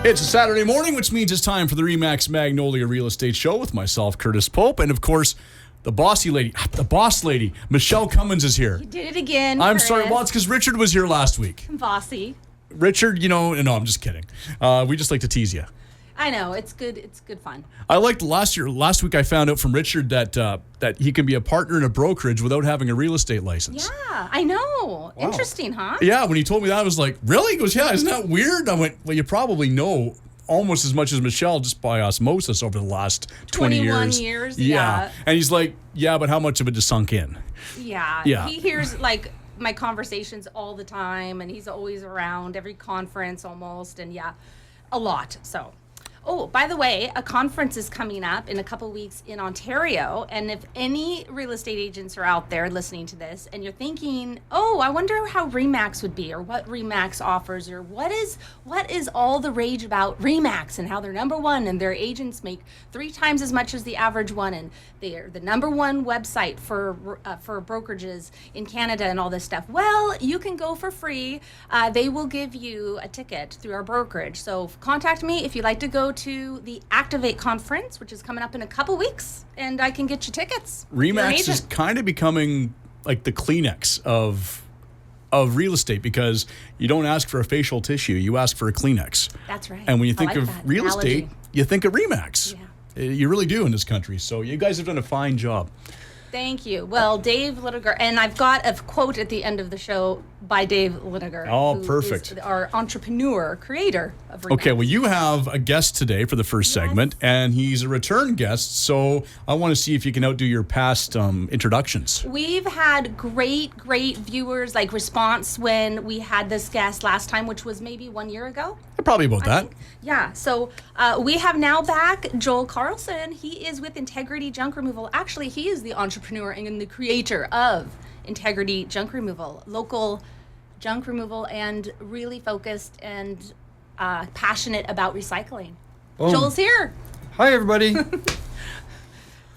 It's a Saturday morning, which means it's time for the Remax Magnolia Real Estate Show with myself, Curtis Pope, and of course, the boss lady, Michele Cummins is here. You did it again, I'm Curtis. sorry, well, it's because Richard was here last week. I'm bossy. Richard, no, I'm just kidding. We just like to tease you. I know, it's good. It's good fun. I liked last week I found out from Richard that he can be a partner in a brokerage without having a real estate license. Yeah, I know. Wow. Interesting, huh? Yeah, when he told me that, I was like, really? He goes, yeah, isn't that weird? I went, well, you probably know almost as much as Michele just by osmosis over the last 20 years. 21 years, yeah. And he's like, yeah, but how much of it just sunk in? Yeah. He hears like my conversations all the time, and he's always around every conference almost, and a lot. So. Oh, by the way, a conference is coming up in a couple weeks in Ontario. And if any real estate agents are out there listening to this and you're thinking, oh, I wonder how Remax would be or what Remax offers or what is all the rage about Remax and how they're number one and their agents make 3 times as much as the average one and they are the number one website for brokerages in Canada and all this stuff. Well, you can go for free. They will give you a ticket through our brokerage. So contact me if you'd like to go to the Activate conference, which is coming up in a couple weeks, and I can get you tickets. Remax is kind of becoming like the Kleenex of real estate because you don't ask for a facial tissue, you ask for a Kleenex. That's right. And when you think of real estate, you think of Remax. Yeah. You really do in this country. So you guys have done a fine job. Thank you. Well, Dave Linegar, and I've got a quote at the end of the show by Dave Linegar. Oh, who perfect. is our entrepreneur, creator of Remax. Okay, well, you have a guest today for the first segment, and he's a return guest, so I want to see if you can outdo your past introductions. We've had great viewers, like response when we had this guest last time, which was maybe 1 year ago. Probably about that. Yeah, so we have now back Joel Karlsson. He is with Integrity Junk Removal. Actually, he is the entrepreneur and the creator of Integrity Junk Removal, local junk removal, and really focused and passionate about recycling. Boom. Joel's here. Hi, everybody.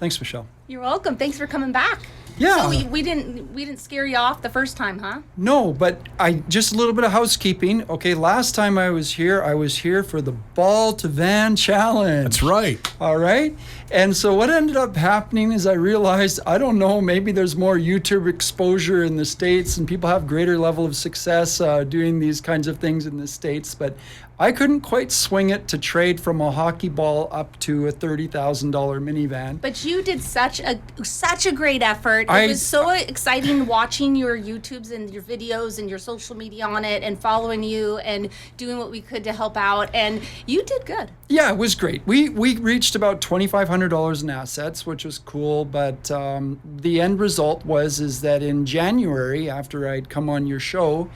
Thanks, Michele. You're welcome. Thanks for coming back. Yeah. So we didn't scare you off the first time, huh? No, but just a little bit of housekeeping. Okay, last time I was here for the Ball to Van Challenge. That's right. All right. And so what ended up happening is I realized, I don't know, maybe there's more YouTube exposure in the States and people have greater level of success doing these kinds of things in the States, but I couldn't quite swing it to trade from a hockey ball up to a $30,000 minivan. But you did such a great effort. It was so exciting watching your YouTubes and your videos and your social media on it and following you and doing what we could to help out. And you did good. Yeah, it was great. We reached about $2,500 in assets, which was cool. But the end result is that in January, after I'd come on your show,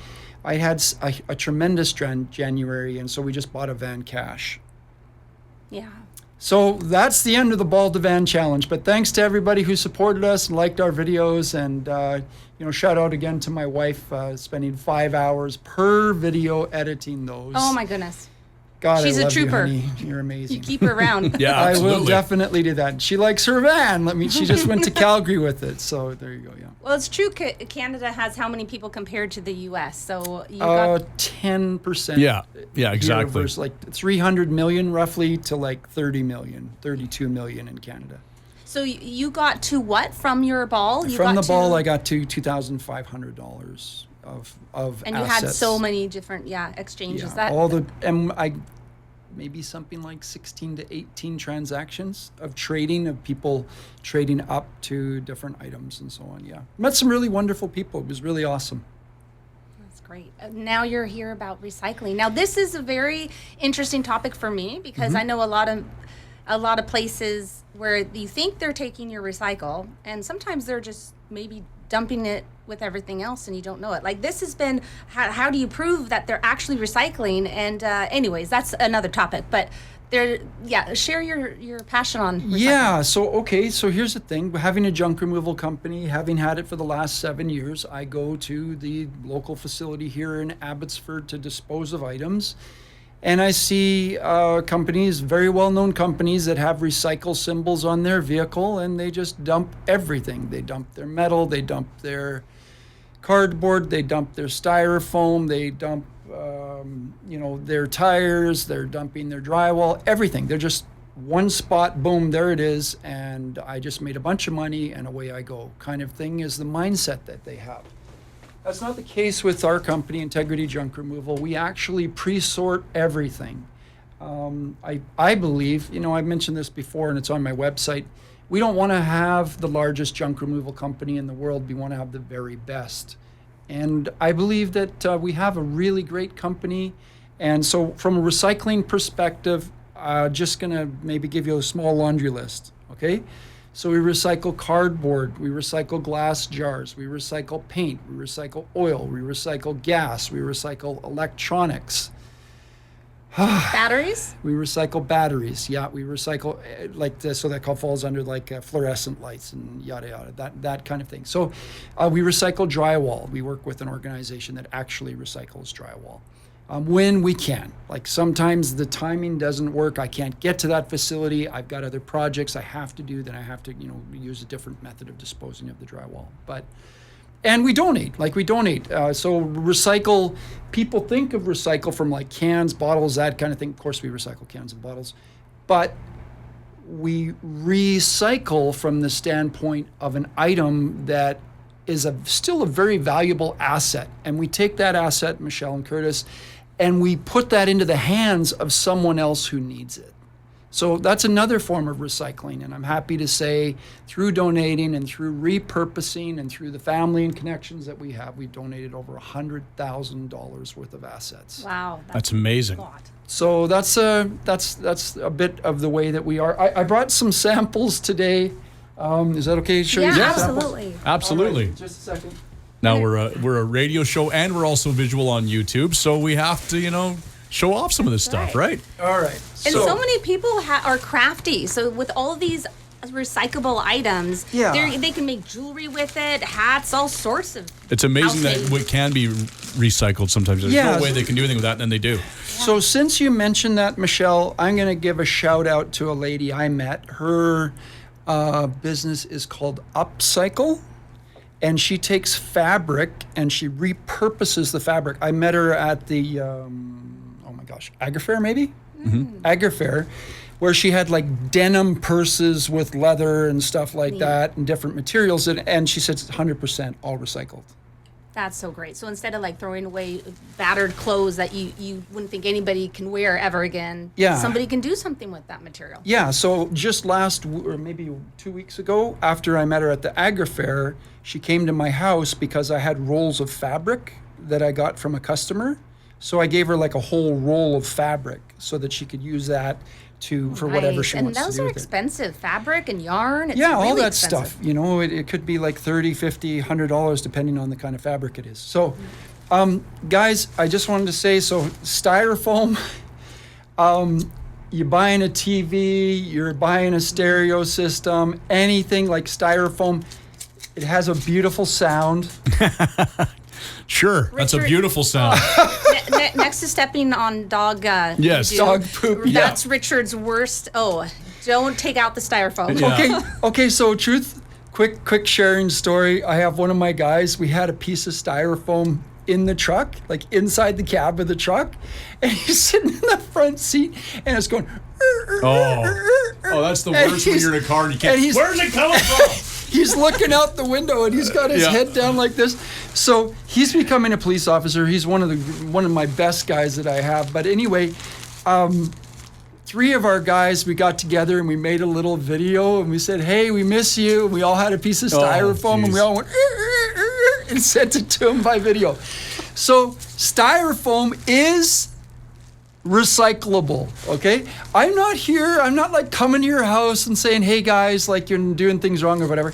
I had a tremendous January, and so we just bought a van cash. Yeah. So that's the end of the Ball to Van Challenge. But thanks to everybody who supported us and liked our videos, and shout out again to my wife, spending 5 hours per video editing those. Oh my goodness. God, she's I love a trooper. You, honey. You're amazing. You keep her around. Yeah, I absolutely. will definitely do that. She likes her van. She just went to Calgary with it. So there you go. Yeah. Well, it's true. Canada has how many people compared to the U.S.? So you got 10%. Yeah, exactly. Versus like 300 million roughly to like 30 million, 32 million in Canada. So you got to what from your ball? From the ball, I got to $2,500 of and you assets. had so many different exchanges. Yeah, maybe something like 16 to 18 transactions of trading, of people trading up to different items and so on. Yeah, met some really wonderful people. It was really awesome. That's great. Now you're here about recycling. Now this is a very interesting topic for me because I know a lot of places where you think they're taking your recycle and sometimes they're just maybe dumping it with everything else and you don't know it. Like this has been, how do you prove that they're actually recycling? And anyways, that's another topic, but share your passion on recycling. Yeah, so here's the thing. Having a junk removal company, having had it for the last 7 years, I go to the local facility here in Abbotsford to dispose of items. And I see companies, very well-known companies that have recycle symbols on their vehicle, and they just dump everything. They dump their metal, they dump their cardboard, they dump their styrofoam, they dump their tires, they're dumping their drywall, everything. They're just one spot, boom, there it is, and I just made a bunch of money and away I go kind of thing is the mindset that they have. That's not the case with our company, Integrity Junk Removal. We actually pre-sort everything. I believe, I've mentioned this before and it's on my website, we don't want to have the largest junk removal company in the world. We want to have the very best. And I believe that we have a really great company. And so from a recycling perspective, just going to maybe give you a small laundry list, okay? So we recycle cardboard, we recycle glass jars, we recycle paint, we recycle oil, we recycle gas, we recycle electronics. Batteries? We recycle batteries. Yeah, we recycle so that falls under fluorescent lights and yada yada, that kind of thing. So we recycle drywall. We work with an organization that actually recycles drywall when we can. Like sometimes the timing doesn't work. I can't get to that facility. I've got other projects I have to do. Then I have to use a different method of disposing of the drywall. And we donate, so recycle, people think of recycle from cans, bottles, that kind of thing. Of course, we recycle cans and bottles, but we recycle from the standpoint of an item that is still a very valuable asset. And we take that asset, Michele and Curtis, and we put that into the hands of someone else who needs it. So that's another form of recycling, and I'm happy to say through donating and through repurposing and through the family and connections that we have, we've donated over $100,000 worth of assets. Wow. That's amazing. A lot. So that's a bit of the way that we are. I brought some samples today. Is that okay? Show you Yeah, some samples? absolutely. Absolutely. All right, just a second. Now we're a radio show and we're also visual on YouTube, so we have to show off some of this stuff, right? All right. And so many people are crafty. So with all of these recyclable items, Yeah. they can make jewelry with it, hats, all sorts of. It's amazing that outfits. what can be recycled sometimes. There's Yeah. no way they can do anything with that, and then they do. So since you mentioned that, Michele, I'm going to give a shout out to a lady I met. Her business is called Upcycle, and she takes fabric and she repurposes the fabric. I met her at the, Agri Fair maybe? Mm-hmm. Agri Fair, where she had denim purses with leather and stuff like that and different materials. And she said it's 100% all recycled. That's so great. So instead of throwing away battered clothes that you wouldn't think anybody can wear ever again, somebody can do something with that material. Yeah, so just or maybe 2 weeks ago, after I met her at the Agri Fair, she came to my house because I had rolls of fabric that I got from a customer. So I gave her a whole roll of fabric so that she could use that for whatever she wants to do. And those are with it. expensive, fabric and yarn. It's Yeah, all really that expensive. stuff. It could be $30, $50, $100 depending on the kind of fabric it is. So, guys, I just wanted to say, so styrofoam, you're buying a TV, you're buying a stereo system, anything like styrofoam, it has a beautiful sound. Sure, that's a Richard- beautiful sound. Next to stepping on dog. Yes. Dog poop, yeah. That's Richard's worst. Oh, don't take out the styrofoam. Yeah. Okay. So quick sharing story. I have one of my guys. We had a piece of styrofoam in the truck, inside the cab of the truck, and he's sitting in the front seat, and it's going. Oh, that's the worst when you're in a car and you can't. Where's it coming from? He's looking out the window and he's got his head down like this. So he's becoming a police officer. He's one of my best guys that I have. But anyway, 3 of our guys, we got together and we made a little video and we said, "Hey, we miss you." And we all had a piece of styrofoam and we all went and sent it to him by video. So styrofoam is recyclable, okay? I'm not coming to your house and saying, "Hey guys, you're doing things wrong" or whatever.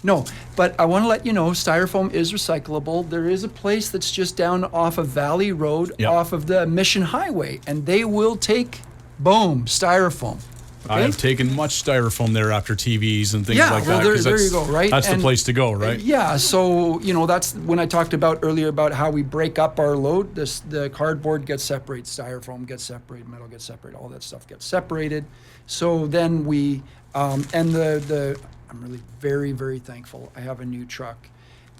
No, but I want to let you know styrofoam is recyclable. There is a place that's just down off of Valley Road, off of the Mission Highway, and they will take styrofoam. Okay? I have taken much styrofoam there after TVs and things like that. There you go, right? That's the place to go, right? Yeah, so, that's when I talked about earlier about how we break up our load. The cardboard gets separated, styrofoam gets separated, metal gets separated, all that stuff gets separated. So then I'm really very, very thankful. I have a new truck.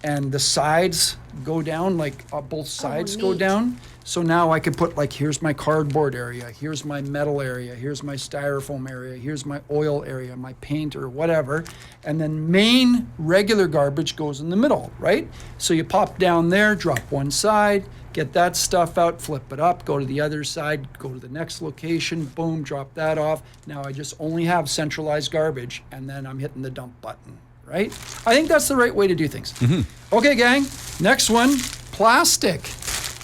and the sides go down, like both sides go neat. down. So now I could put like, here's my cardboard area, here's my metal area, here's my styrofoam area, here's my oil area, my paint or whatever. And then main regular garbage goes in the middle, right? So you pop down there, drop one side, get that stuff out, flip it up, go to the other side, go to the next location, boom, drop that off. Now I just only have centralized garbage, and then I'm hitting the dump button, right? I think that's the right way to do things. Okay, gang, next one, plastic.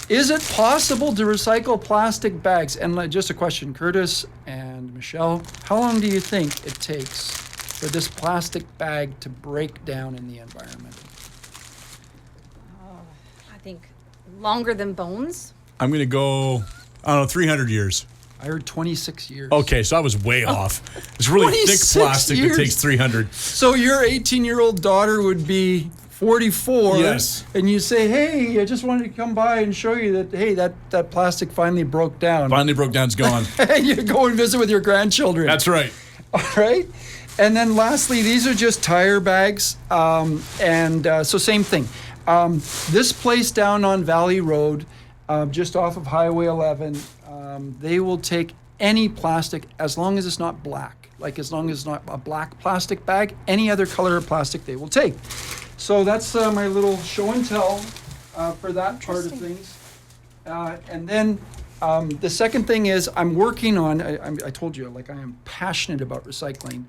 Is it possible to recycle plastic bags? And just a question, Curtis and Michelle, how long do you think it takes for this plastic bag to break down in the environment? I think longer than bones. I'm going to go, I don't know, 300 years. I heard 26 years. Okay, so I was way off. It's really thick 26 plastic years. that takes 300. So your 18-year-old daughter would be 44. Yes. And you say, hey, I just wanted to come by and show you that, hey, that plastic finally broke down. Finally broke down, it's gone. And you go and visit with your grandchildren. That's right. All right. And then lastly, these are just tire bags. So same thing. This place down on Valley Road, just off of Highway 11, they will take any plastic as long as it's not black. Like as long as it's not a black plastic bag, any other color of plastic they will take. So that's my little show and tell for that part of things. And then the second thing is I'm working on, I told you, like I am passionate about recycling.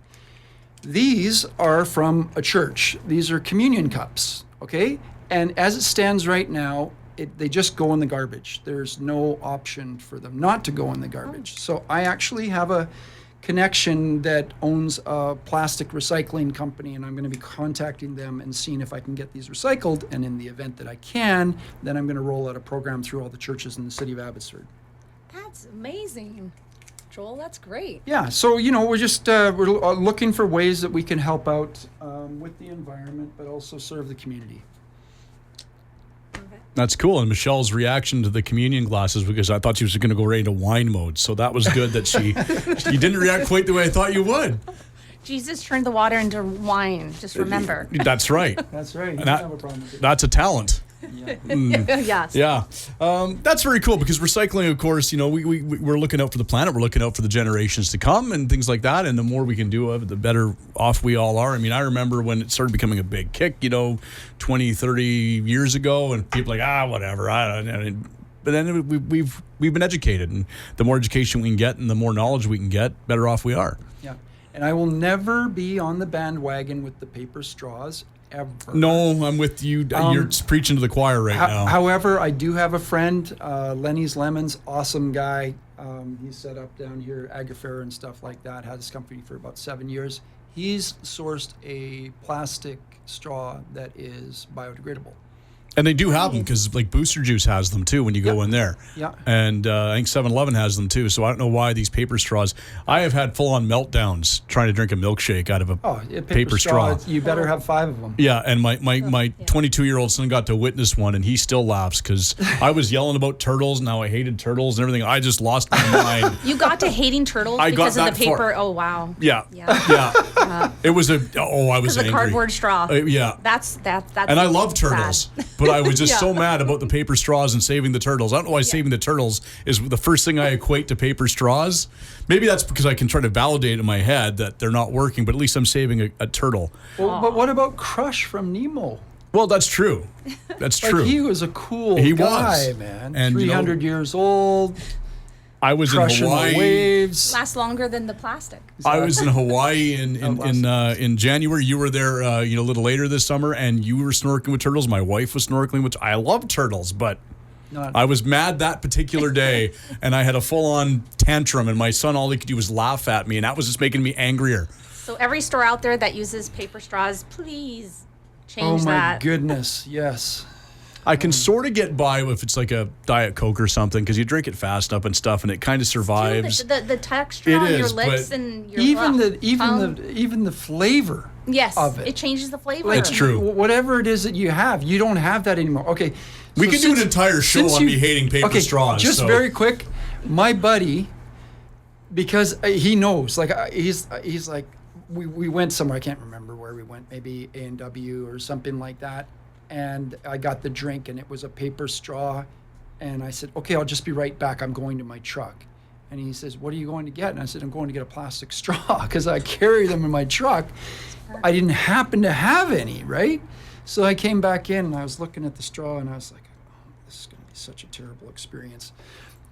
These are from a church. These are communion cups, okay? And as it stands right now, they just go in the garbage. There's no option for them not to go in the garbage. So I actually have a connection that owns a plastic recycling company, and I'm going to be contacting them and seeing if I can get these recycled. And in the event that I can, then I'm going to roll out a program through all the churches in the city of Abbotsford. That's amazing. Joel, that's great. Yeah, so we're just we're looking for ways that we can help out with the environment, but also serve the community. That's cool. And Michelle's reaction to the communion glasses, because I thought she was going to go right into wine mode. So that was good that you didn't react quite the way I thought you would. Jesus turned the water into wine. Just remember. That's right. That's right. You And don't have a problem with it. that's a talent. Yes. Yeah. That's very cool because recycling, of course, we're looking out for the planet. We're looking out for the generations to come and things like that. And the more we can do of it, the better off we all are. I mean, I remember when it started becoming a big kick, 20, 30 years ago, and people like, whatever. But then we've been educated, and the more education we can get and the more knowledge we can get, better off we are. Yeah. And I will never be on the bandwagon with the paper straws ever. No, I'm with you. You're preaching to the choir right now. However, I do have a friend, Lenny's Lemons, awesome guy. He's set up down here, Agrifair and stuff like that. Had his company for about 7 years. He's sourced a plastic straw that is biodegradable. And they do have them because like Booster Juice has them too when you go in there. Yeah. And I think 7-Eleven has them too. So I don't know why these paper straws. I have had full-on meltdowns trying to drink a milkshake out of a paper straw. You better have 5 of them. Yeah, and my 22-year-old son got to witness one, and he still laughs because I was yelling about turtles, and how I hated turtles and everything. I just lost my mind. You got to hating turtles I because got of the that paper. far. Oh, wow. Yeah. It was I was Because the angry. cardboard straw. Yeah. That's And I love turtles, bad. but I was just Yeah. so mad about the paper straws and saving the turtles. I don't know why saving the turtles is the first thing I equate to paper straws. Maybe that's because I can try to validate in my head that they're not working, but at least I'm saving a turtle. Well, but what about Crush from Nemo? Well, that's true. That's true. He was a cool He guy, was. man. And, 300 years old, I was in crushing Hawaii. the waves. Lasts longer than the plastic. I was in Hawaii in January. You were there, a little later this summer, and you were snorkeling with turtles. My wife was snorkeling, which I love turtles, but I was mad that particular day, and I had a full-on tantrum, and my son, all he could do was laugh at me, and that was just making me angrier. So every store out there that uses paper straws, please change Oh my that. goodness, yes. I can sort of get by if it's like a Diet Coke or something because you drink it fast up and stuff, and it kind of survives. The texture It on your is, lips but and your Even the flavor. yes, of it. it changes the flavor. It's true. Whatever it is that you have, you don't have that anymore. Okay. We so could do an entire show since on me hating paper straws. Just so. very quick, my buddy, because he knows, like he's like, we went somewhere, I can't remember where we went, maybe A&W or something like that. and I got the drink, and it was a paper straw. And I said, okay, I'll just be right back. I'm going to my truck. And he says, what are you going to get? And I said, I'm going to get a plastic straw because I carry them in my truck. I didn't happen to have any, right? So I came back in and I was looking at the straw and I was like, oh, this is going to be such a terrible experience.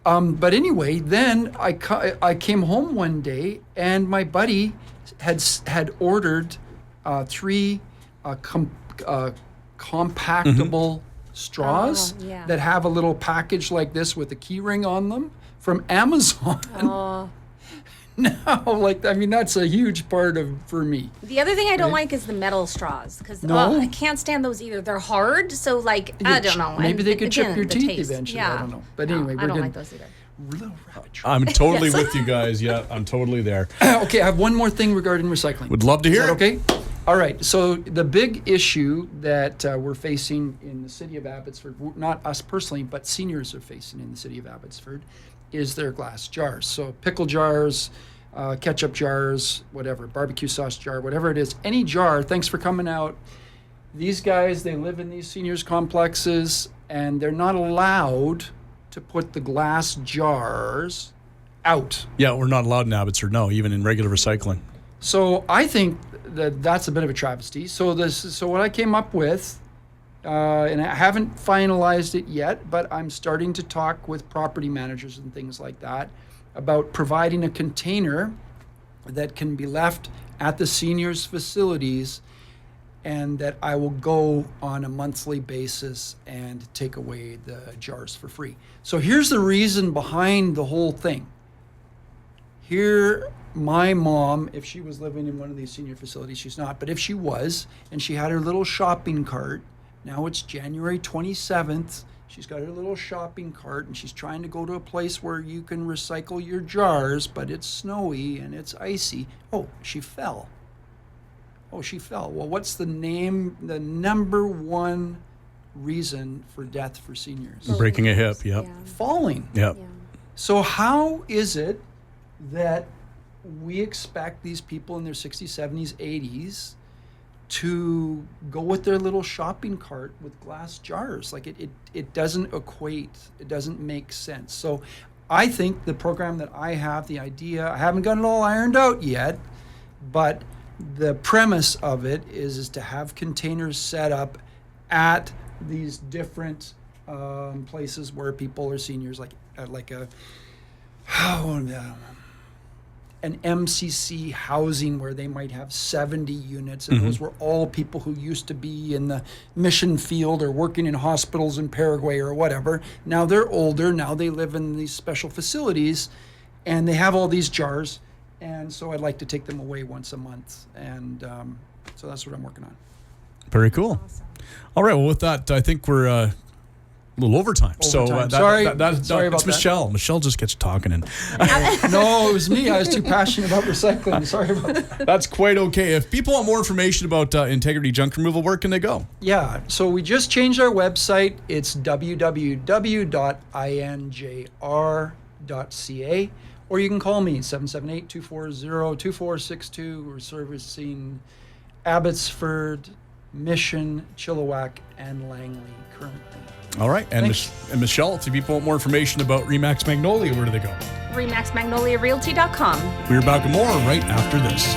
But anyway, then I came home one day and my buddy had ordered 3 compactable straws that have a little package like this with a key ring on them from Amazon. Oh. Now, that's a huge part for me. The other thing I don't like is the metal straws because I can't stand those either. They're hard, so I don't know. Maybe they could chip your teeth taste. eventually. Yeah. I don't know. But anyway, I don't like those either. Little rabbit trail. I'm totally with you guys. Yeah, I'm totally there. Okay, I have one more thing regarding recycling. Would love to hear. Is that okay? All right. So the big issue that we're facing in the city of Abbotsford, not us personally, but seniors are facing in the city of Abbotsford, is their glass jars. So pickle jars, ketchup jars, whatever, barbecue sauce jar, whatever it is, any jar. Thanks for coming out. These guys, they live in these seniors complexes, and they're not allowed to put the glass jars out. Yeah, we're not allowed in Abbotsford, no, even in regular recycling. So I think that's a bit of a travesty. So what I came up with, and I haven't finalized it yet, but I'm starting to talk with property managers and things like that about providing a container that can be left at the seniors' facilities, and that I will go on a monthly basis and take away the jars for free. So here's the reason behind the whole thing. Here, my mom, if she was living in one of these senior facilities, she's not, but if she was, and she had her little shopping cart, now it's January 27th, she's got her little shopping cart, and she's trying to go to a place where you can recycle your jars, but it's snowy and it's icy. Oh, she fell. Well, what's the number one reason for death for seniors? Breaking a hip, yep. Yeah. Falling. Yep. Yeah. So how is it that we expect these people in their 60s, 70s, 80s to go with their little shopping cart with glass jars? It doesn't equate. It doesn't make sense. So I think the program that I have, the idea, I haven't got it all ironed out yet, but the premise of it is to have containers set up at these different places where people are seniors, an MCC housing where they might have 70 units, and those were all people who used to be in the mission field or working in hospitals in Paraguay or whatever. Now they're older, now they live in these special facilities, and they have all these jars. And so I'd like to take them away once a month. And so that's what I'm working on. Very cool. Awesome. All right, well, with that, I think we're a little overtime. So Sorry about it's that. Michelle. Michelle just gets talking. And No, it was me. I was too passionate about recycling. Sorry about that. that's quite okay. If people want more information about integrity junk removal, where can they go? Yeah, so we just changed our website. It's www.injr.ca. Or you can call me, 778-240-2462. We're servicing Abbotsford, Mission, Chilliwack, and Langley currently. All right. And Michelle, if people want more information about Remax Magnolia, where do they go? RemaxMagnoliaRealty.com. We're back with more right after this.